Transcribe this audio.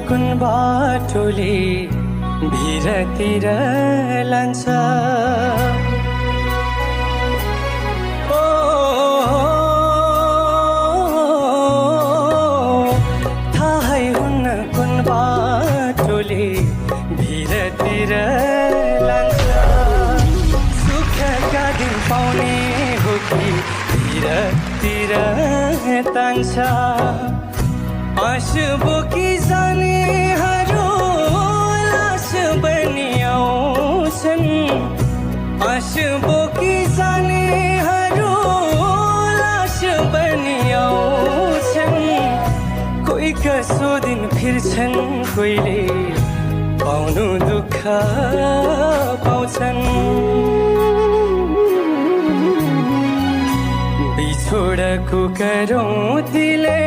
कुन बाटोले भिरतिर लान्छ ओ थाहै हुन्न कुन बाटोले भिरतिर लान्छ सुखका दिन पाउने हो कि भिरतिर तान्छ आँसु बोकी जानेहरू लास बनी आउँछन् आँसु बोकी जानेहरू लास बनी आउँछन् कोही कसो दिन फिर्छन् कोहीले पाउनु दुःख पाउँछन् बिछोडको करौँतीले